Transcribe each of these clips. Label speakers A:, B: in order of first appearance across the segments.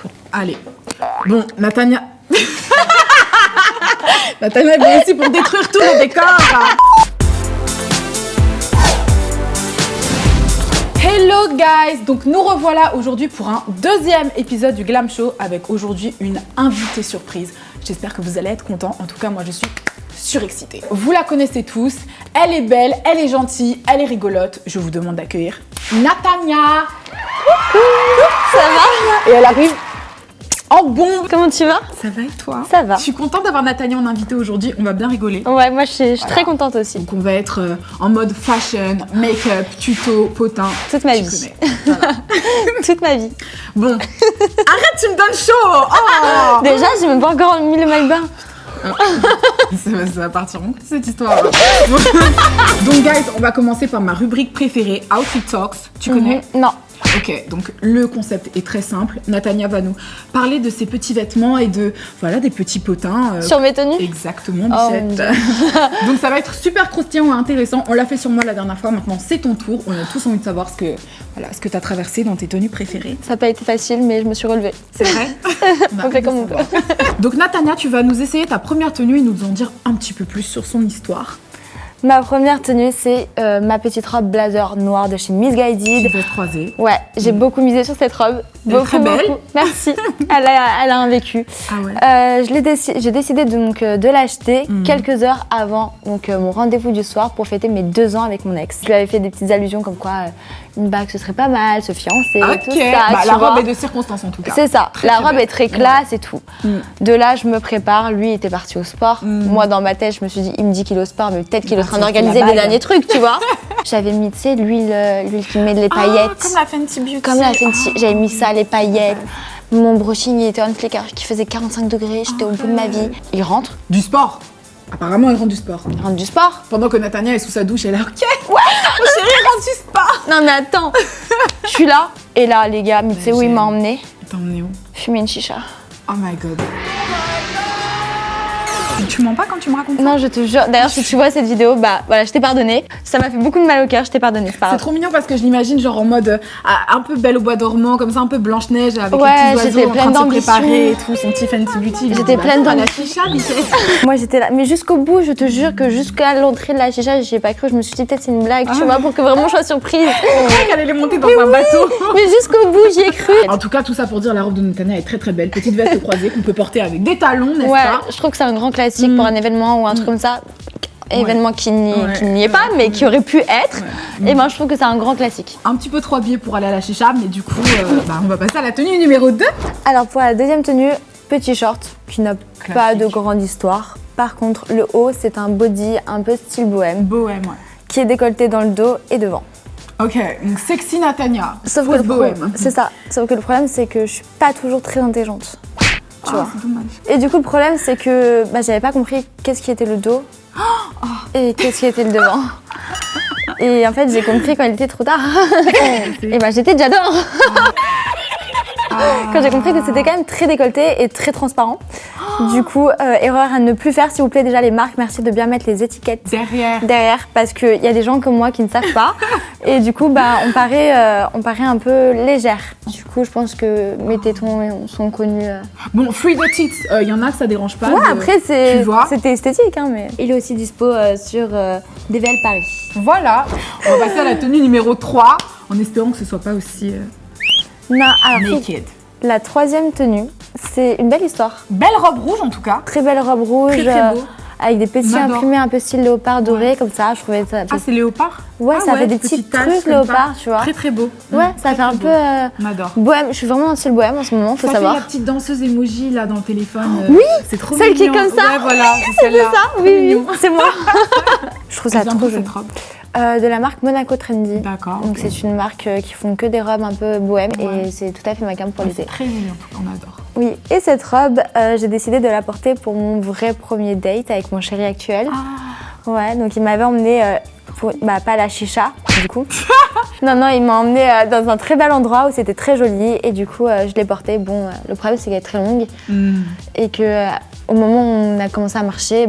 A: cool.
B: Allez. Bon, Natania... Natania est venue ici pour détruire tout le décor. Hello guys, donc nous revoilà aujourd'hui pour un deuxième épisode du Glam Show avec aujourd'hui une invitée surprise. J'espère que vous allez être contents, en tout cas moi je suis surexcitée. Vous la connaissez tous, elle est belle, elle est gentille, elle est rigolote. Je vous demande d'accueillir Natania.
A: Ça va?
B: Et elle arrive en bombe.
A: Comment tu vas?
B: Ça va et toi?
A: Ça va.
B: Je suis contente d'avoir Natania en invité aujourd'hui, on va bien rigoler.
A: Ouais, moi je suis très contente aussi.
B: Donc on va être en mode fashion, make-up, tuto, potin.
A: Toute ma
B: tu
A: vie.
B: connais. Voilà.
A: Toute ma vie.
B: Bon, arrête, tu me donnes chaud. Oh
A: Déjà, j'ai même pas encore mis le maillot de bain.
B: Ça va partir mon cul, cette histoire. Donc guys, on va commencer par ma rubrique préférée, Outfit Talks. Tu connais?
A: Non.
B: Ok, donc le concept est très simple. Natania va nous parler de ses petits vêtements et de, voilà, des petits potins.
A: Sur mes tenues?
B: Exactement,
A: Oh,
B: Bissette. Donc ça va être super croustillant et intéressant. On l'a fait sur moi la dernière fois, maintenant c'est ton tour. On a tous envie de savoir ce que tu as traversé dans tes tenues préférées.
A: Ça n'a pas été facile, mais je me suis relevée.
B: C'est vrai?
A: On fait comme on peut.
B: Donc Natania, tu vas nous essayer ta première tenue et nous en dire un petit peu plus sur son histoire.
A: Ma première tenue, c'est ma petite robe blazer noire de chez Miss Guided.
B: Tu vas croiser.
A: Ouais, j'ai beaucoup misé sur cette robe.
B: Elle est très belle.
A: Merci. Elle a un vécu.
B: Ah ouais.
A: J'ai décidé de l'acheter quelques heures avant mon rendez-vous du soir pour fêter mes 2 ans avec mon ex. Je lui avais fait des petites allusions comme quoi une bague ce serait pas mal, se fiancer, tout ça.
B: La robe est de circonstance en tout cas.
A: C'est ça. La robe est très classe et tout. De là, je me prépare. Lui était parti au sport. Moi, dans ma tête, je me suis dit, il me dit qu'il est au sport, mais peut-être qu'il est en train d'organiser les derniers trucs, tu vois. J'avais mis, tu sais, l'huile qui met les paillettes.
B: Comme la Fenty Beauty.
A: Comme la Fenty. J'avais mis ça, les paillettes. Mon brushing, il était en flécard, qui faisait 45 degrés. J'étais au bout de ma vie. Il rentre.
B: Du sport. Apparemment, il rentre du sport.
A: Il rentre du sport.
B: Pendant que Natania est sous sa douche, elle est là, ok.
A: Ouais.
B: Mon chéri, il rentre du sport.
A: Non, mais attends. Je suis là. Et là, les gars, mais tu sais où il m'a emmené?
B: T'as emmené où?
A: Fumer une chicha.
B: Oh my god. Tu mens pas quand tu me racontes ça?
A: Non, je te jure. D'ailleurs, si tu vois cette vidéo, bah voilà, je t'ai pardonné. Ça m'a fait beaucoup de mal au cœur, je t'ai pardonné.
B: C'est trop mignon parce que je l'imagine genre en mode un peu Belle au bois dormant, comme ça un peu Blanche-Neige avec
A: ouais,
B: les petits oiseaux en train de se préparer et tout, son petit Fenty Beauty.
A: J'étais pleine
B: à la chicha,
A: Moi j'étais là, mais jusqu'au bout, je te jure que jusqu'à l'entrée de la chicha, j'y ai pas cru. Je me suis dit peut-être c'est une blague, tu vois, pour que vraiment je sois surprise.
B: Je croyais qu'elle allait monter dans un bateau.
A: Mais jusqu'au bout, j'y ai cru.
B: En tout cas, tout ça pour dire la robe de Natania est très très belle. Petite veste croisée qu'on peut porter avec des talons, n'est-ce pas?
A: Je trouve que c'est un grand classique pour un événement ou un truc comme ça. Événement qui n'y est pas, mais qui aurait pu être. Et ben je trouve que c'est un grand classique.
B: Un petit peu trop habillé pour aller à la chicha, mais du coup, on va passer à la tenue numéro 2.
A: Alors pour la deuxième tenue, petit short qui n'a pas de grande histoire. Par contre, le haut, c'est un body un peu style bohème.
B: Bohème, ouais.
A: Qui est décolleté dans le dos et devant.
B: Ok, donc sexy Natania.
A: Sauf que bohème. C'est ça. Sauf que le problème, c'est que je suis pas toujours très intelligente. Tu vois.
B: C'est dommage.
A: Et du coup, le problème, c'est que j'avais pas compris qu'est-ce qui était le dos et qu'est-ce qui était le devant. Et en fait, j'ai compris quand il était trop tard. Et j'étais déjà dehors. Quand j'ai compris que c'était quand même très décolleté et très transparent. Du coup, erreur à ne plus faire, s'il vous plaît. Déjà, les marques, merci de bien mettre les étiquettes derrière parce qu'il y a des gens comme moi qui ne savent pas. Et du coup, on paraît un peu légère. Du coup, je pense que mes tétons sont connus.
B: Bon, free the tits, il y en a, ça dérange pas.
A: Ouais, après, c'était esthétique, hein, mais... Il est aussi dispo sur DVL Paris.
B: Voilà, on va passer à la tenue numéro 3, en espérant que ce soit pas aussi
A: non, alors,
B: naked.
A: La troisième tenue, c'est une belle histoire.
B: Belle robe rouge en tout cas.
A: Très belle robe rouge.
B: Très beau.
A: Avec des petits imprimés un peu style léopard doré comme ça, je trouvais ça...
B: Ah, c'est léopard?
A: Ouais, ça fait des petits trucs léopard, tu vois.
B: Très très beau.
A: Ouais, ça fait un peu...
B: On adore.
A: Bohème, je suis vraiment dans le style bohème en ce moment, faut savoir.
B: Ça fait la petite danseuse emoji là dans le téléphone.
A: Oui,
B: c'est trop
A: celle
B: mignon.
A: qui est comme ça.
B: Ouais, voilà,
A: c'est ça, oui, c'est moi. Je trouve ça trop joli.
B: Cette robe.
A: De la marque Monaco Trendy.
B: D'accord.
A: Donc c'est une marque qui font que des robes un peu bohème et c'est tout à fait ma gamme pour l'été.
B: C'est très joli en tout cas, on adore.
A: Oui, et cette robe, j'ai décidé de la porter pour mon vrai premier date avec mon chéri actuel. Ah. Ouais, donc il m'avait emmenée pas à la chicha, du coup. Non, il m'a emmenée dans un très bel endroit où c'était très joli et du coup, je l'ai portée. Bon, le problème c'est qu'elle est très longue et que au moment où on a commencé à marcher,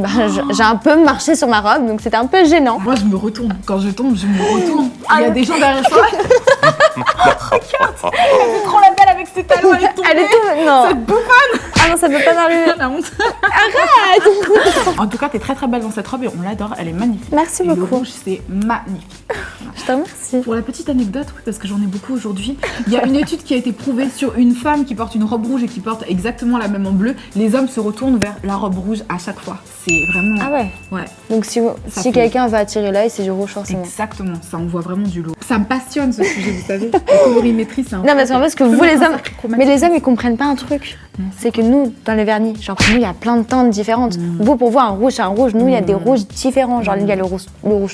A: j'ai un peu marché sur ma robe, donc c'était un peu gênant.
B: Moi, je me retourne. Quand je tombe, je me retourne. Il y a des gens derrière toi. Regarde, elle fait trop la belle avec ses talons, elle est tombée.
A: Elle est tout... Non.
B: Cette bouffonne.
A: Ah non, ça peut pas dans
B: La honte.
A: Arrête.
B: En tout cas, t'es très très belle dans cette robe et on l'adore, elle est magnifique.
A: Merci
B: et le
A: beaucoup.
B: rouge, c'est magnifique.
A: Je te remercie.
B: Pour la petite anecdote, oui, parce que j'en ai beaucoup aujourd'hui, il y a une étude qui a été prouvée sur une femme qui porte une robe rouge et qui porte exactement la même en bleu. Les hommes se retournent vers la robe rouge à chaque fois. C'est vraiment...
A: Ah ouais.
B: Ouais.
A: Donc si
B: fait-
A: quelqu'un veut attirer l'œil, c'est du rouge forcément.
B: Exactement, ça on voit vraiment du lourd. Ça me passionne ce sujet, vous savez. La colorimétrie, c'est un...
A: Non, parce qu'en fait, ce que vous les hommes... Mais les hommes, ils comprennent pas un truc. C'est que nous, dans les vernis, genre pour nous, il y a plein de teintes différentes. Vous, pour vous, un rouge, c'est un rouge. Nous, il y a des rouges différents. Genre, il y a le rouge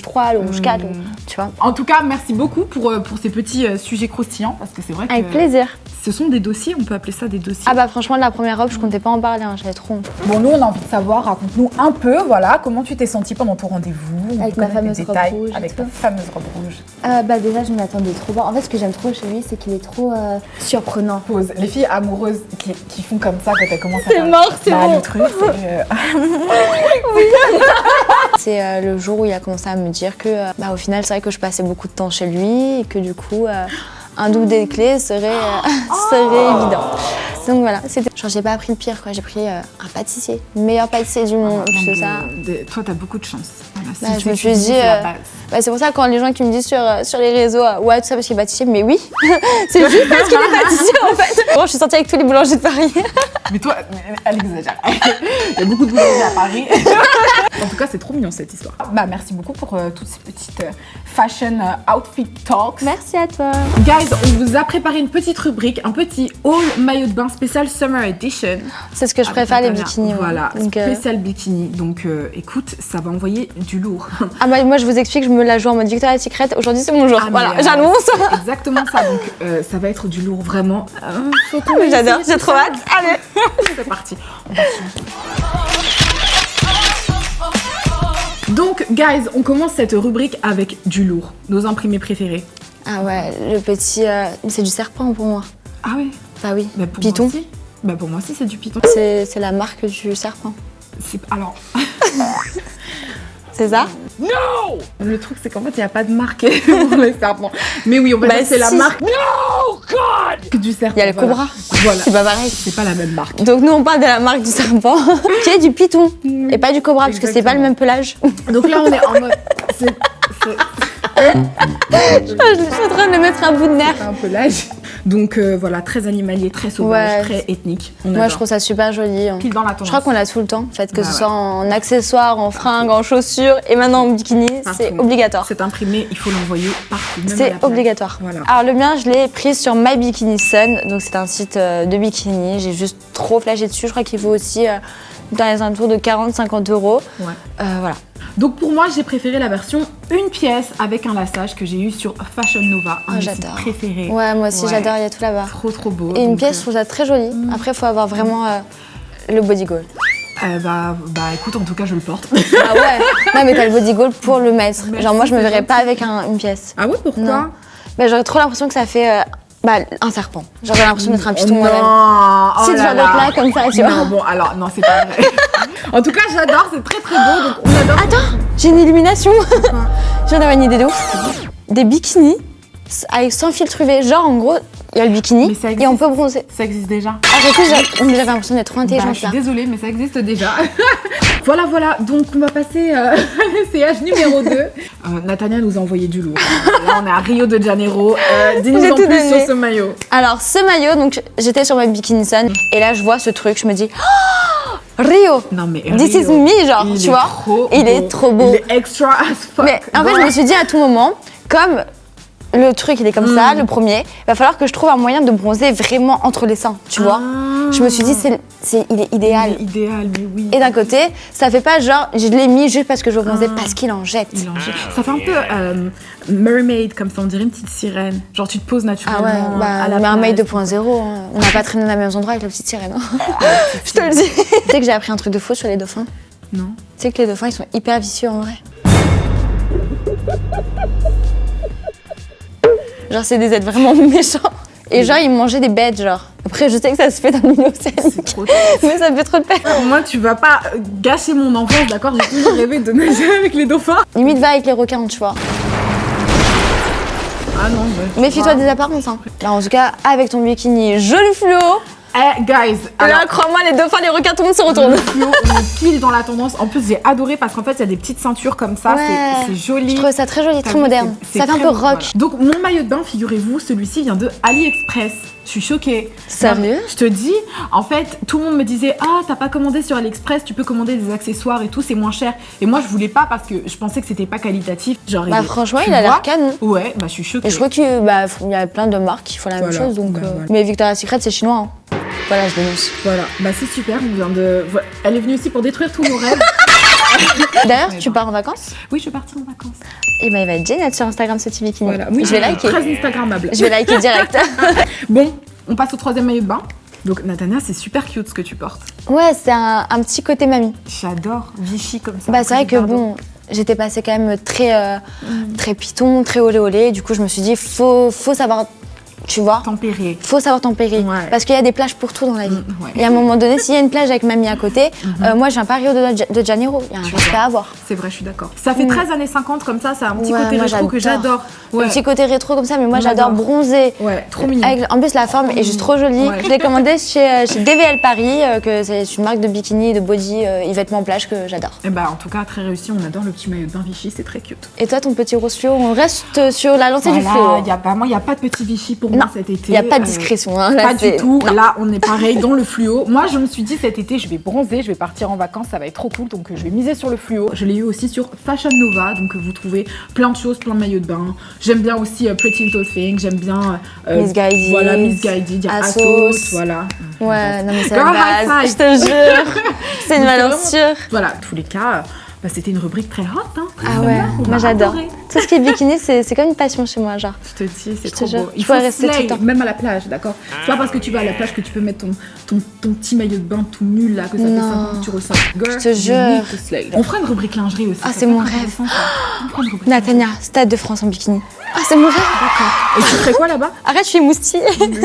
A: 3, le rouge 4, tu vois.
B: En tout cas, merci beaucoup pour ces petits sujets croustillants, parce que c'est vrai que...
A: Avec plaisir.
B: Ce sont des dossiers, on peut appeler ça des dossiers.
A: Ah bah franchement, de la première robe, je comptais pas en parler, hein, j'avais trop honte.
B: Bon, nous, on a envie de savoir, raconte-nous un peu, voilà, comment tu t'es sentie pendant ton rendez-vous.
A: Avec ma fameuse robe rouge et
B: Avec
A: tout.
B: ta fameuse robe rouge.
A: Bah déjà, je m'attendais trop bien. En fait, ce que j'aime trop chez lui, c'est qu'il est trop surprenant.
B: Pause. Les filles amoureuses qui font comme ça quand elles commencent à
A: C'est mort, c'est bon.
B: le truc,
A: C'est le jour où il a commencé à me dire que, au final, c'est vrai que je passais beaucoup de temps chez lui et que du coup, un double des clés serait évident. Donc voilà, c'était... Genre, j'ai pas pris le pire, quoi. J'ai pris un pâtissier, le meilleur pâtissier du monde, c'est ça.
B: Toi, t'as beaucoup de chance. Voilà, si
A: Bah,
B: tu
A: je me
B: fais
A: suis
B: cuisiner,
A: dit,
B: c'est la base.
A: c'est pour ça quand les gens qui me disent sur les réseaux, ouais, tout ça parce qu'il est pâtissier, mais oui, c'est juste parce qu'il est pâtissier en fait. Bon, je suis sortie avec tous les boulangers de Paris.
B: Mais toi, elle exagère. Il y a beaucoup de boulangers à Paris. En tout cas, c'est trop mignon cette histoire. Bah, merci beaucoup pour toutes ces petites fashion outfit talks.
A: Merci à toi.
B: Guys, on vous a préparé une petite rubrique, un petit haul maillot de bain spécial Summer Edition.
A: C'est ce que je préfère, les bikinis.
B: Voilà,
A: Donc,
B: spécial bikini. Donc écoute, ça va envoyer du lourd.
A: Ah bah moi je vous explique, je me la joue en mode Victoria's Secret. Aujourd'hui c'est mon jour. Voilà, j'annonce.
B: C'est exactement ça. Donc ça va être du lourd vraiment.
A: J'adore, j'ai trop hâte. Allez.
B: C'est parti. On va Donc, guys, on commence cette rubrique avec du lourd. Nos imprimés préférés.
A: Ah ouais, le petit... c'est du serpent pour moi.
B: Ah oui.
A: Bah oui.
B: Bah pour
A: Python.
B: Moi aussi. Bah pour moi aussi, c'est du python.
A: C'est la marque du serpent.
B: Alors...
A: C'est ça?
B: Non. Le truc, c'est qu'en fait, il n'y a pas de marque pour les serpents. Mais oui, on va dire que c'est la marque... No, God du serpent.
A: Il y a le cobra.
B: Voilà.
A: C'est pas pareil.
B: C'est pas la même marque.
A: Donc nous, on parle de la marque du serpent, qui est du python. Et pas du cobra, parce que c'est pas le même pelage.
B: Donc là, on est en mode...
A: Je suis en train de me mettre un bout de nerf.
B: Un pelage. Donc voilà, très animalier, très sauvage, très ethnique.
A: Moi, je trouve ça super joli.
B: Pile dans la tendance.
A: Je crois qu'on l'a tout le temps, en fait, que ce soit en accessoires, en fringues, en chaussures et maintenant en bikini, c'est obligatoire.
B: C'est imprimé, il faut l'envoyer partout.
A: C'est obligatoire.
B: Voilà.
A: Alors le mien, je l'ai pris sur My Bikini Sun, donc c'est un site de bikini. J'ai juste trop flashé dessus. Je crois qu'il vaut aussi dans les alentours de 40-50 euros.
B: Ouais.
A: Voilà.
B: Donc pour moi, j'ai préféré la version une pièce avec un lassage que j'ai eu sur Fashion Nova, un de mes sites préférés.
A: Ouais, moi aussi j'adore, il y a tout là-bas.
B: Trop beau.
A: Et une pièce, je trouve ça très jolie. Après, il faut avoir vraiment le body goal.
B: Bah écoute, en tout cas, je le porte.
A: Ah ouais. Non, mais t'as le body goal pour le mettre.
B: Merci,
A: genre moi, je me verrais
B: gentil.
A: pas avec une pièce.
B: Ah ouais, pourquoi?
A: Non. Bah, j'aurais trop l'impression que ça fait un serpent. Genre j'ai l'impression d'être un python moi-même.
B: Non.
A: Si tu vas d'être là comme ça, tu vois.
B: Non, bon, alors, non, c'est pas vrai. En tout cas, j'adore, c'est très beau, donc on adore.
A: Attends, j'ai une illumination. Je viens d'avoir une idée de ouf. Des bikinis avec sans filtre UV. Genre en gros, il y a le bikini et on peut bronzer.
B: Ça existe déjà.
A: J'avais l'impression d'être trop intelligente
B: Je suis
A: là.
B: désolée, mais ça existe déjà. Voilà, donc on va passer à l'essayage numéro 2. Natania nous a envoyé du lourd. Là, on est à Rio de Janeiro. Dis-nous en plus sur ce maillot.
A: Alors, ce maillot, donc j'étais sur ma Bikini Sun et là, je vois ce truc, je me dis oh, Rio.
B: Non mais
A: This is me, genre, tu vois. Il est trop beau.
B: Il est extra as fuck.
A: Mais en fait, je me suis dit à tout moment, comme le truc il est comme ça, le premier, il va falloir que je trouve un moyen de bronzer vraiment entre les seins, tu vois. Je me suis dit, il est idéal.
B: Il est idéal, mais oui.
A: Et d'un côté, ça fait pas genre, je l'ai mis juste parce que je veux bronzer, parce qu'il en jette.
B: Il en jette. Ça fait un peu mermaid, comme ça, on dirait une petite sirène. Genre, tu te poses naturellement.
A: Ah ouais,
B: à la
A: mermaid
B: plage.
A: 2.0, hein. On n'a pas traîné dans les mêmes endroits avec la petite sirène. Hein. Je te le dis. Tu sais que j'ai appris un truc de faux sur les dauphins?
B: Non.
A: Tu sais que les dauphins, ils sont hyper vicieux en vrai. Genre, c'est des êtres vraiment méchants. Et genre, ils mangeaient des bêtes, genre. Après, je sais que ça se fait dans le milieu océanique. Mais ça me fait trop de peine.
B: Moi, tu vas pas gâcher mon enfance, d'accord? J'ai toujours rêvé de nager avec les dauphins.
A: Limite, va avec les requins, tu vois.
B: Ah non,
A: Méfie-toi des apparences. Hein. Alors, en tout cas, avec ton bikini joli fluo.
B: Eh, guys,
A: Là, crois-moi, les dauphins, les requins, tout le monde se retourne.
B: Le fluo, on est pile dans la tendance. En plus, j'ai adoré parce qu'en fait, il y a des petites ceintures comme ça.
A: Ouais.
B: C'est joli.
A: Je trouve ça très joli, très moderne. Ça fait un peu rock.
B: Voilà. Donc, mon maillot de bain, figurez-vous, celui-ci vient de AliExpress. Je suis choquée.
A: Sérieux?
B: Je te dis, en fait, tout le monde me disait ah, t'as pas commandé sur AliExpress, tu peux commander des accessoires et tout, c'est moins cher. Et moi, je voulais pas parce que je pensais que c'était pas qualitatif. Genre,
A: Bah, franchement, il a l'air canon.
B: Ouais, bah, je suis choquée.
A: Et je crois qu'il y a plein de marques qui font la même chose. Donc,
B: voilà.
A: Mais Victoria's Secret, c'est chinois. Hein. Voilà, je dénonce.
B: Voilà, bah, c'est super. On vient de... Elle est venue aussi pour détruire tous nos rêves.
A: D'ailleurs, tu pars en vacances?
B: Oui, je vais partir en vacances.
A: Et bah, il va être génial sur Instagram ce petit bikini.
B: Voilà. Oui,
A: je vais liker.
B: Très Instagrammable.
A: Je vais liker direct.
B: Bon, on passe au troisième maillot de bain. Donc, Natania, c'est super cute ce que tu portes.
A: Ouais, c'est un petit côté mamie.
B: J'adore Vichy comme ça.
A: Bah, c'est vrai que bon, j'étais passée quand même très python, très olé olé. Du coup, je me suis dit, faut savoir. Tu vois,
B: tempérer.
A: Faut savoir tempérer.
B: Ouais.
A: Parce qu'il y a des plages pour tout dans la vie.
B: Ouais.
A: Et à un moment donné, s'il y a une plage avec mamie à côté, moi j'ai un pas Rio de Janeiro. Il y a un respect à avoir.
B: C'est vrai, je suis d'accord. Ça fait 13 années 50 comme ça, c'est un petit
A: Ouais,
B: côté
A: moi,
B: rétro que j'adore. Ouais.
A: Un petit côté rétro comme ça, mais moi j'adore bronzer.
B: Ouais, trop mignon.
A: En plus, la forme est juste trop jolie.
B: Ouais.
A: Je l'ai commandé chez DVL Paris, que c'est une marque de bikini, de body, vêtements plage que j'adore.
B: Et bah, en tout cas, très réussi. On adore le petit maillot de bain Vichy, c'est très cute.
A: Et toi, ton petit rose fluo, on reste sur la lancée du fluo.
B: Moi, il n'y a pas de petit Vichy pour moi cet été.
A: Il n'y a pas de discrétion. Hein, là,
B: pas du tout.
A: Non.
B: Là, on est pareil dans le fluo. Moi, je me suis dit cet été, je vais bronzer, je vais partir en vacances, ça va être trop cool. Donc, je vais miser sur le fluo. Je l'ai eu aussi sur Fashion Nova. Donc, vous trouvez plein de choses, plein de maillots de bain. J'aime bien aussi Pretty Little Thing. J'aime bien
A: Miss Guided.
B: Voilà, Miss Guided. Il y a Asos. Voilà.
A: Ouais, non, mais c'est
B: Girl
A: la
B: high
A: base.
B: five.
A: Je te jure. C'est une valeur sûre.
B: Voilà, tous les cas. Bah, c'était une rubrique très hot, hein.
A: Ah ouais, moi j'adore. Tout ce qui est bikini, c'est comme une passion chez moi, genre.
B: Je te dis, c'est
A: Je te
B: trop
A: jure.
B: beau.
A: Il faut rester tout le temps.
B: Même à la plage, d'accord. C'est pas parce que tu vas à la plage que tu peux mettre ton petit maillot de bain tout nul là, que ça fait 5 ans que tu ressens. Girl,
A: je te jure.
B: you need to slay. On fera une rubrique lingerie aussi.
A: Ah,
B: ça
A: c'est
B: peut
A: mon
B: être
A: rêve.
B: intéressant, ça. On fera une rubrique
A: Natania, Stade de France en bikini. Ah, c'est mon rêve.
B: D'accord. Et tu ferais quoi là-bas?
A: Arrête, je suis moustille.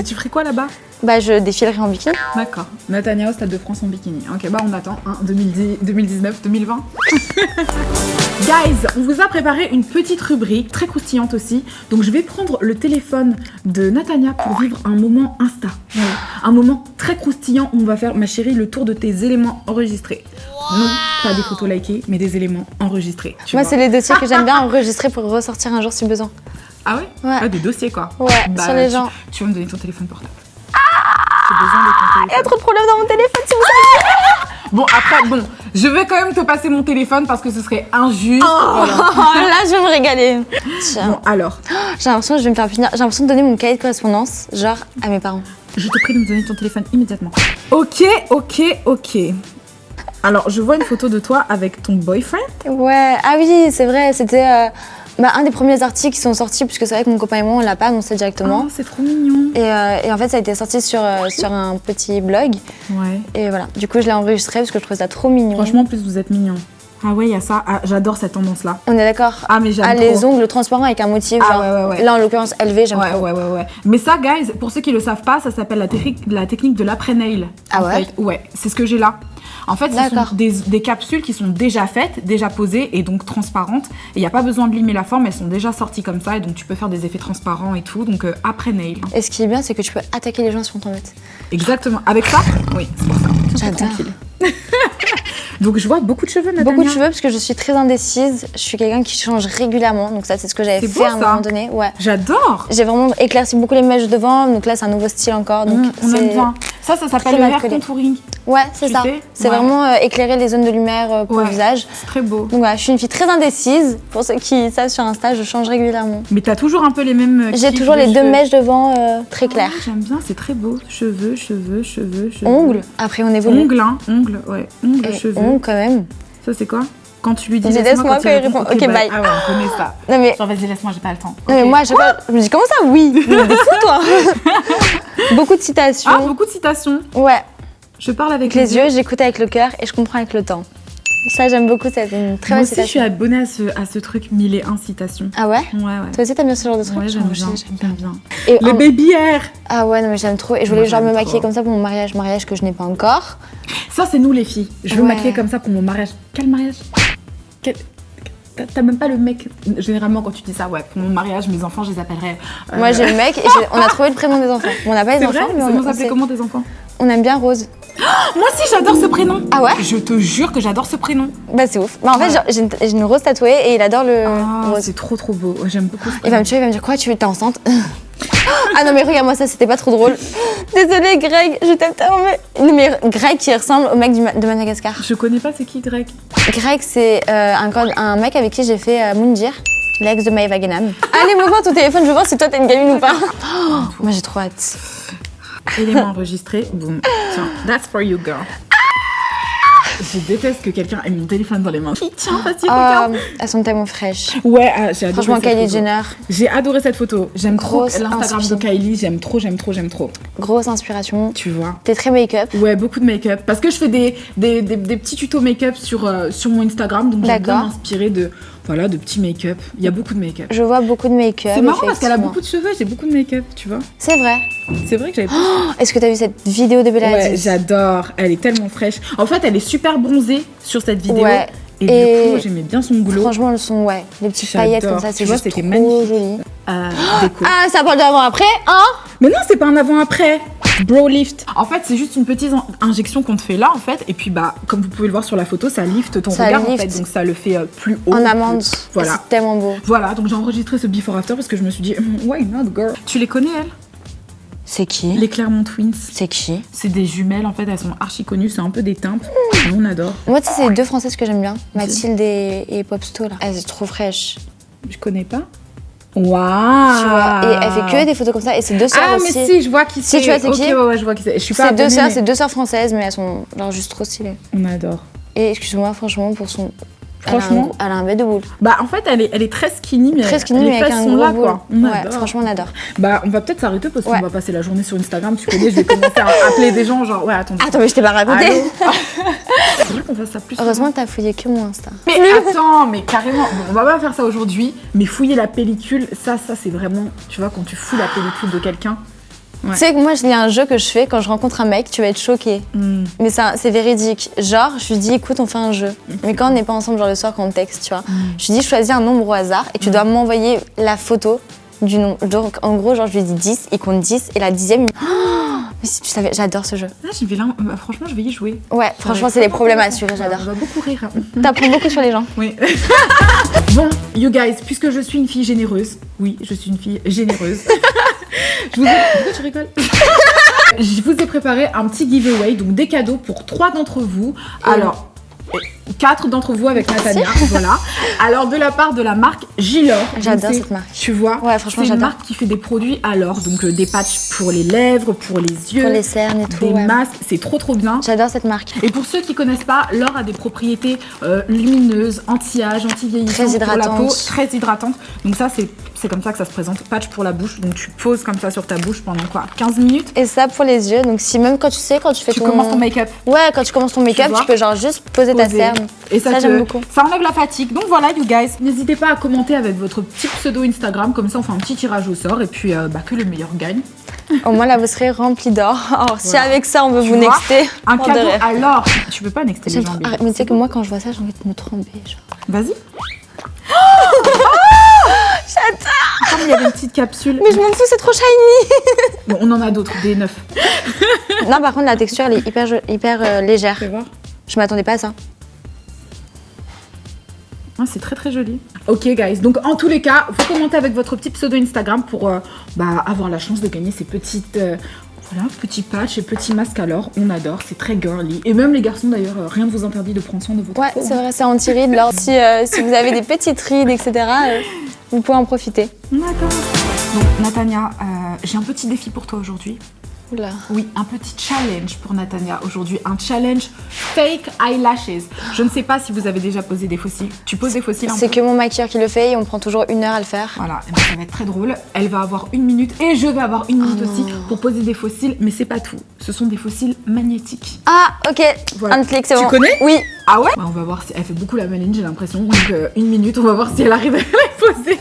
B: Tu ferais quoi là-bas?
A: Bah, je défilerai en bikini.
B: D'accord. Natania au Stade de France en bikini. Ok, bah on attend. 2019, 2020. Guys, on vous a préparé une petite rubrique très croustillante aussi. Donc je vais prendre le téléphone de Natania pour vivre un moment Insta. Voilà. Un moment très croustillant où on va faire, ma chérie, le tour de tes éléments enregistrés. Non, pas des photos likées, mais des éléments enregistrés.
A: Moi, c'est les dossiers que j'aime bien enregistrer pour ressortir un jour si besoin.
B: Ah ouais?
A: Ouais.
B: Ah, des dossiers quoi.
A: Ouais, sur les gens.
B: Tu vas me donner ton téléphone portable. J'ai besoin de ton téléphone.
A: Il y a trop de problèmes dans mon téléphone, si vous savez.
B: Bon, après, je vais quand même te passer mon téléphone parce que ce serait injuste. Voilà.
A: Là, je vais me régaler. Tiens.
B: Bon, alors,
A: J'ai l'impression que je vais me faire finir. J'ai l'impression de donner mon cahier de correspondance, genre, à mes parents.
B: je te prie de me donner ton téléphone immédiatement. Ok. Alors, je vois une photo de toi avec ton boyfriend.
A: Ouais, ah oui, c'est vrai, c'était un des premiers articles qui sont sortis, puisque c'est vrai que mon copain et moi, on l'a pas annoncé directement.
B: Oh, c'est trop mignon.
A: Et en fait, ça a été sorti sur un petit blog.
B: Ouais.
A: Et voilà, du coup, je l'ai enregistré parce que je trouvais ça trop mignon.
B: Franchement, en plus, vous êtes mignons. Ah ouais, il y a ça. Ah, j'adore cette tendance-là.
A: On est d'accord.
B: Ah, mais j'aime
A: Ah,
B: trop.
A: les ongles transparents avec un motif,
B: Ah,
A: genre,
B: ouais.
A: là, en l'occurrence, élevé, j'aime trop.
B: Ouais. Mais ça, guys, pour ceux qui le savent pas, ça s'appelle la technique de l'après-nail.
A: Ah
B: en
A: ouais
B: fait. Ouais, c'est ce que j'ai là. En fait, ce
A: D'accord.
B: sont des capsules qui sont déjà faites, déjà posées et donc transparentes. Et il n'y a pas besoin de limer la forme, elles sont déjà sorties comme ça et donc tu peux faire des effets transparents et tout. Donc après-nail.
A: Et ce qui est bien, c'est que tu peux attaquer les gens sur ton net.
B: Exactement. Avec ça? Oui, c'est pour ça.
A: J'adore.
B: Tranquille. Donc je vois beaucoup de cheveux, Natania.
A: Beaucoup de cheveux parce que je suis très indécise. Je suis quelqu'un qui change régulièrement. Donc ça, c'est ce que j'avais
B: C'est
A: fait
B: beau,
A: à un
B: ça.
A: moment donné. Ouais.
B: J'adore.
A: J'ai vraiment éclairci beaucoup les mèches devant. Donc là, c'est un nouveau style encore. Donc
B: On aime
A: c'est-
B: bien. Ça s'appelle
A: très
B: le
A: mal
B: hair
A: collé.
B: contouring.
A: Ouais, c'est
B: Tu
A: ça.
B: sais
A: C'est
B: Ouais.
A: vraiment éclairer les zones de lumière pour le
B: Ouais.
A: visage.
B: C'est très beau.
A: Donc voilà, je suis une fille très indécise. Pour ceux qui savent sur Insta, je change régulièrement.
B: Mais t'as toujours un peu les mêmes.
A: J'ai
B: kiffs
A: toujours
B: de
A: les deux
B: cheveux.
A: mèches devant très claires.
B: Ah, j'aime bien, c'est très beau. Cheveux.
A: Ongles. Après, on évolue.
B: Ongles, hein. Ongles, ouais. Ongles,
A: Et
B: cheveux.
A: ongles quand même.
B: Ça, c'est quoi? Quand tu lui dis
A: Il dit laisse-moi quand il répond, ok, bye.
B: Ah ouais, on connaît ça.
A: Non mais,
B: Genre, vas-y, laisse-moi, j'ai pas le temps.
A: non, mais
B: Ok.
A: moi, à chaque fois, je me dis comment ça, oui. Mais t'es fou, toi. Beaucoup de citations.
B: Ah, beaucoup de citations.
A: Ouais.
B: Je parle avec
A: Avec les yeux, j'écoute avec le cœur et je comprends avec le temps. Ça, j'aime beaucoup, c'est une très
B: Moi
A: belle
B: aussi, je suis
A: citation.
B: abonnée à ce truc 1001 citations.
A: Ah ouais?
B: Ouais.
A: Toi aussi, t'aimes bien ce genre de truc?
B: Ouais, j'aime
A: Oh,
B: bien.
A: j'aime bien.
B: bien.
A: Et
B: Le
A: en-
B: baby hair.
A: Ah ouais, non, mais j'aime trop. Et je
B: Moi,
A: voulais genre me
B: j'aime
A: maquiller
B: trop.
A: comme ça pour mon mariage que je n'ai pas encore.
B: Ça, c'est nous, les filles. Je veux
A: Ouais.
B: maquiller comme ça pour mon mariage. Quel mariage? T'as même pas le mec. Généralement, quand tu dis ça, ouais, pour mon mariage, mes enfants, je les appellerais.
A: Moi, j'ai le mec et on a trouvé le prénom des enfants. Bon, on n'a pas les enfants,
B: vrai,
A: mais
B: on s'appelait comment tes enfants?
A: On aime bien Rose.
B: Moi aussi, j'adore ce prénom.
A: Ah ouais?
B: Je te jure que j'adore ce prénom.
A: Bah, c'est ouf. Bah, en fait, j'ai une rose tatouée et il adore le rose.
B: C'est trop beau. J'aime beaucoup ce prénom.
A: Il va me tuer, il va me dire quoi, tu es enceinte? Ah non, mais regarde-moi ça, c'était pas trop drôle. Désolée, Greg, je t'aime tellement. Non, mais Greg qui ressemble au mec de Madagascar.
B: Je connais pas, c'est qui Greg?
A: Greg, c'est un mec avec qui j'ai fait Moundir, l'ex de Maëva Guénam. Allez, m'ouvre ton téléphone, je veux voir si toi t'es une gamine ou pas. Oh, moi j'ai trop hâte.
B: Élément enregistré, boum. Tiens, that's for you, girl. Je déteste que quelqu'un ait mon téléphone dans les mains. Tiens, vas-y, regarde.
A: Elles sont tellement fraîches.
B: Ouais, j'ai adoré.
A: Franchement, Kylie Jenner.
B: J'ai adoré cette photo. J'aime trop l'Instagram
A: inspiration.
B: de Kylie. J'aime trop.
A: Grosse inspiration.
B: Tu vois.
A: T'es très make-up.
B: Ouais, beaucoup de make-up. Parce que je fais des petits tutos make-up sur mon Instagram. Donc j'aime bien m'inspirer de petits make-up. Il y a beaucoup de make-up.
A: Je vois beaucoup de make-up.
B: C'est marrant parce qu'elle a beaucoup de cheveux. J'ai beaucoup de make-up, tu vois.
A: C'est vrai.
B: C'est vrai que j'avais
A: Est-ce que t'as vu cette vidéo de Bella Hadid?
B: Ouais, j'adore. Elle est tellement fraîche. En fait, elle est super bronzée sur cette vidéo.
A: Ouais.
B: Et du coup, j'aimais bien son glow.
A: Franchement, le son, ouais. Les petites paillettes comme ça, c'est juste trop
B: magnifique.
A: joli.
B: Déco.
A: Ah, ça parle d'avant-après, hein?
B: Mais non, c'est pas un avant-après. Bro lift. En fait, c'est juste une petite injection qu'on te fait là, en fait. Et puis, bah, comme vous pouvez le voir sur la photo, ça lift ton regard, en fait. Donc, ça le fait plus haut.
A: En amande.
B: Voilà.
A: C'est tellement beau.
B: Voilà, donc j'ai enregistré ce before after parce que je me suis dit, why not, girl? Tu les connais, elles?
A: C'est qui?
B: Les Clermont Twins.
A: C'est qui?
B: C'est des jumelles, en fait, elles sont archi connues. C'est un peu des timpes. On adore.
A: Moi, tu sais, c'est les deux françaises que j'aime bien. Mathilde et Popsto, là. Elles sont trop fraîches.
B: Je connais pas. Waouh!
A: Tu vois, et elle fait que des photos comme ça. Et c'est deux sœurs aussi.
B: Ah, mais si, je vois qui c'est.
A: Si, tu vois, c'est qui?
B: Ouais, je vois qui c'est. Je suis pas
A: C'est deux
B: abonnée,
A: sœurs,
B: mais...
A: c'est deux sœurs françaises, mais elles sont genre juste trop stylées.
B: On adore.
A: Et excuse-moi, franchement, pour son.
B: Franchement,
A: elle a un bête de boule.
B: Bah, en fait, elle est très skinny, mais
A: très skinny,
B: les
A: mais
B: fesses
A: avec un
B: sont
A: gros
B: là,
A: boule.
B: quoi. On
A: Ouais,
B: adore.
A: franchement, on adore.
B: Bah, on va peut-être s'arrêter parce qu'on va passer la journée sur Instagram. Tu connais, je vais commencer à appeler des gens, genre, ouais, attends.
A: Attends, mais je t'ai pas raconté.
B: C'est vrai qu'on fasse ça plus.
A: Heureusement que t'as fouillé que mon Insta.
B: Mais attends, mais carrément, bon, on va pas faire ça aujourd'hui, mais fouiller la pellicule, ça c'est vraiment, tu vois, quand tu fouilles la pellicule de quelqu'un. Ouais.
A: Tu sais que moi, il y a un jeu que je fais quand je rencontre un mec, tu vas être choquée. Mais c'est véridique. Genre, je lui dis, écoute, on fait un jeu. Mais quand on n'est pas ensemble, genre le soir, quand on texte, tu vois. Je lui dis, choisis un nombre au hasard et tu dois m'envoyer la photo du nombre. Donc, en gros, genre, je lui dis 10, il compte 10 et la 10e, il me dit, oh, mais si tu savais, j'adore ce jeu.
B: Ah, franchement, je vais y jouer.
A: Ouais, franchement, c'est les problèmes à assurer, j'adore.
B: On va beaucoup rire.
A: T'apprends beaucoup sur les gens.
B: Oui. Bon, you guys, puisque je suis une fille généreuse, oui, je suis une fille généreuse. Pourquoi tu rigoles? Je vous ai préparé un petit giveaway, donc des cadeaux pour 3 d'entre vous. Alors, 4 d'entre vous avec Natania, voilà. Alors, de la part de la marque Gilor.
A: J'adore cette marque.
B: Tu vois,
A: ouais, franchement,
B: c'est une
A: j'adore.
B: marque qui fait des produits alors, donc des patchs pour les lèvres, pour les yeux,
A: pour les cernes et tout.
B: des masques, c'est trop bien.
A: J'adore cette marque.
B: Et pour ceux qui connaissent pas, l'or a des propriétés lumineuses, anti-âge, anti-vieillissement pour la peau, très hydratantes. Donc ça, c'est comme ça que ça se présente. Patch pour la bouche, donc tu poses comme ça sur ta bouche pendant quoi, 15 minutes.
A: Et ça pour les yeux, donc si même quand tu fais
B: tu commences ton make-up.
A: Ouais, quand tu commences ton make-up, tu peux genre juste poser ta cerne.
B: Et ça
A: j'aime beaucoup.
B: Ça enlève la fatigue. Donc voilà, you guys. N'hésitez pas à commenter avec votre petit pseudo Instagram, comme ça on fait un petit tirage au sort et puis que le meilleur gagne.
A: Au moins là vous serez rempli d'or. Alors si avec ça on veut vous nexter.
B: Un cadeau à l'or. Tu peux pas nexter les gens.
A: Mais tu sais que moi quand je vois ça, j'ai envie de me tremper.
B: Vas-y.
A: J'adore.
B: Comme il y avait une petite capsule.
A: Mais je m'en fous, c'est trop shiny.
B: Bon, on en a d'autres, des 9.
A: Non, par contre, la texture, elle est hyper légère.
B: Tu vois.
A: Je m'attendais pas à ça.
B: Ah, c'est très joli. Ok, guys. Donc, en tous les cas, vous commentez avec votre petit pseudo Instagram pour avoir la chance de gagner ces petites... petits patchs et petits masques à l'or. On adore, c'est très girly. Et même les garçons, d'ailleurs, rien ne vous interdit de prendre soin de votre peau.
A: Ouais, c'est vrai, c'est anti-rides. Alors, si vous avez des petites rides, etc., vous pouvez en profiter.
B: D'accord. Donc, Natania, j'ai un petit défi pour toi aujourd'hui.
A: Oula.
B: Oui, un petit challenge pour Natania aujourd'hui. Un challenge fake eyelashes. Je ne sais pas si vous avez déjà posé des faux cils. Tu poses des faux cils un peu?
A: C'est que mon maquilleur qui le fait et on prend toujours 1 heure à le faire.
B: Voilà, et ben, ça va être très drôle. Elle va avoir 1 minute et je vais avoir 1 minute aussi pour poser des faux cils. Mais c'est pas tout. Ce sont des faux cils magnétiques.
A: Ah, ok.
B: Voilà.
A: Un clic, c'est bon.
B: Tu connais?
A: Oui.
B: Ah ouais? On va voir si elle fait beaucoup la maline, j'ai l'impression. Donc 1 minute, on va voir si elle arrive à les poser.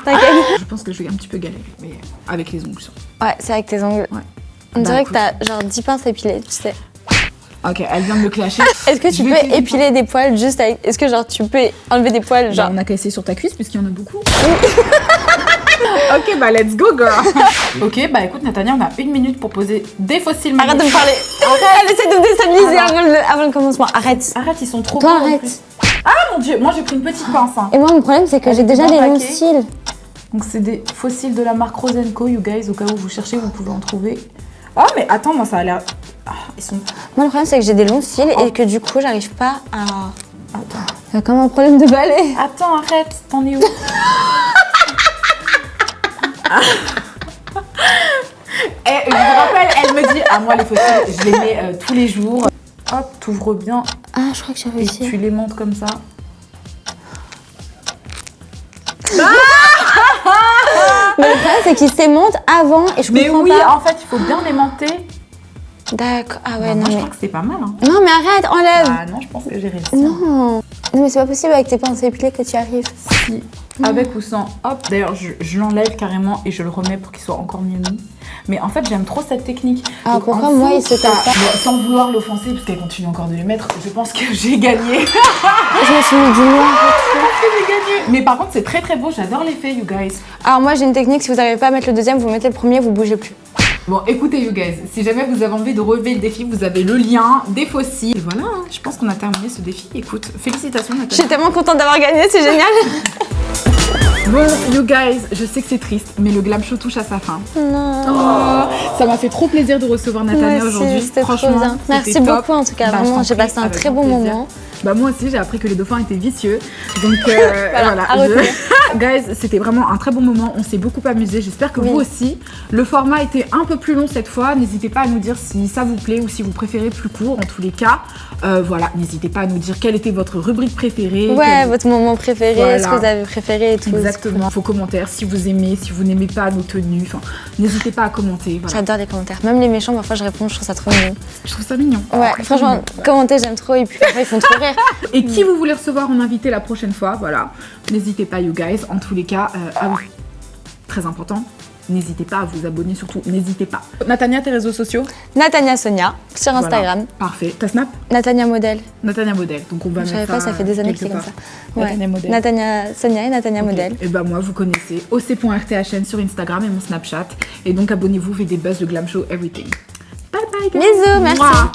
A: T'inquiète.
B: Je pense que je vais un petit peu galérer, mais avec les ongles.
A: Ouais, c'est avec tes ongles.
B: Ouais.
A: On dirait
B: écoute.
A: que t'as genre 10 pinces épilées, tu sais.
B: Ok, elle vient de me clasher.
A: Est-ce que tu peux épiler des poils juste avec... Est-ce que genre tu peux enlever des poils genre...
B: Bah, on a qu'à essayer sur ta cuisse puisqu'il y en a beaucoup. Ok, bah let's go girl. Ok, bah écoute Natania, on a 1 minute pour poser des fossiles.
A: Arrête de me parler. Arrête. Elle essaie de me déstabiliser avant le commencement. Arrête.
B: Arrête, ils sont trop
A: Toi,
B: beaux, en
A: arrête.
B: plus. Ah mon dieu, moi j'ai pris une petite pince. Hein.
A: Et moi mon problème c'est que j'ai déjà des longs cils.
B: Donc c'est des fossiles de la marque Rose & Co, you guys, au cas où vous cherchez, vous pouvez en trouver. Oh mais attends, moi ça a l'air... Ah, ils sont...
A: Moi le problème c'est que j'ai des longs cils et que du coup j'arrive pas à...
B: Attends.
A: Il y a comme un problème de balai.
B: Attends, arrête, t'en es où? Et je vous rappelle, elle me dit, ah moi les fossiles, je les mets tous les jours. Hop, t'ouvres bien.
A: Ah je crois que j'ai
B: Et
A: réussi.
B: tu les montes comme ça.
A: Mais le problème c'est qu'ils s'aimantent avant et je comprends
B: oui,
A: pas.
B: en fait, il faut bien les monter.
A: D'accord. Ah ouais,
B: Bah,
A: non
B: moi, je
A: mais...
B: crois que c'est pas mal. Hein.
A: Non mais arrête, enlève.
B: Ah non, je pense que j'ai réussi.
A: Non. Non mais c'est pas possible avec tes pinces épilées que tu arrives.
B: Si, avec ou sans. Hop, d'ailleurs, je l'enlève carrément et je le remets pour qu'il soit encore mieux mis. Mais en fait, j'aime trop cette technique.
A: Ah,
B: Donc,
A: pourquoi
B: en
A: moi,
B: dessous,
A: il se tape pas
B: bon, sans vouloir l'offenser, parce qu'elle continue encore de les mettre, je pense que j'ai gagné.
A: Je me suis mis du noir et tout.
B: J'ai gagné. Mais par contre, c'est très très beau. J'adore l'effet, you guys.
A: Alors moi j'ai une technique, si vous n'arrivez pas à mettre le deuxième, vous mettez le premier, vous bougez plus.
B: Bon, écoutez, you guys, si jamais vous avez envie de relever le défi, vous avez le lien des fossiles. Et voilà, hein, je pense qu'on a terminé ce défi. Écoute, félicitations,
A: Je
B: Nathalie.
A: suis tellement contente d'avoir gagné, c'est génial.
B: Bon, you guys, je sais que c'est triste, mais le Glam Show touche à sa fin.
A: Non.
B: Oh, ça m'a fait trop plaisir de recevoir Nathalie aujourd'hui.
A: C'était trop
B: Franchement,
A: bien. Merci
B: c'était top.
A: beaucoup en tout cas,
B: Bah,
A: vraiment,
B: je
A: j'ai
B: t'en
A: passé un
B: prie,
A: très
B: avec
A: bon
B: grand plaisir.
A: moment.
B: Bah moi aussi j'ai appris que les dauphins étaient vicieux. Donc
A: Voilà, à retenir.
B: Guys, c'était vraiment un très bon moment. On s'est beaucoup amusé. J'espère que
A: Oui.
B: vous aussi. Le format était un peu plus long cette fois. N'hésitez pas à nous dire si ça vous plaît ou si vous préférez plus court. En tous les cas, voilà, n'hésitez pas à nous dire quelle était votre rubrique préférée.
A: Ouais, votre moment préféré,
B: Voilà.
A: ce que vous avez préféré et tout.
B: Exactement. Vos commentaires, si vous aimez, si vous n'aimez pas nos tenues. Enfin, n'hésitez pas à commenter. Voilà.
A: J'adore les commentaires. Même les méchants, parfois je réponds, je trouve ça trop mignon.
B: Je trouve ça mignon.
A: Ouais, franchement, commenter, j'aime trop. Et puis parfois, ils font trop rire.
B: Et qui vous voulez recevoir en invité la prochaine fois, voilà. N'hésitez pas, you guys. En tous les cas, ah oui, très important. N'hésitez pas à vous abonner, surtout, n'hésitez pas. Natania, tes réseaux sociaux?
A: Natania Sonia sur Instagram.
B: Voilà. Parfait. Ta Snap?
A: Natania Modèle.
B: Natania Modèle. Donc on va
A: Je
B: mettre
A: savais pas, ça fait des années que c'est
B: quelque
A: comme ça.
B: part.
A: Ouais.
B: Natania Modèle.
A: Natania Sonia et Natania Modèle.
B: Et bah moi, vous connaissez oc.rthn sur Instagram et mon Snapchat. Et donc abonnez-vous, faites des buzz de Glam Show, everything. Bye bye guys.
A: Bisous, merci.
B: Mouah.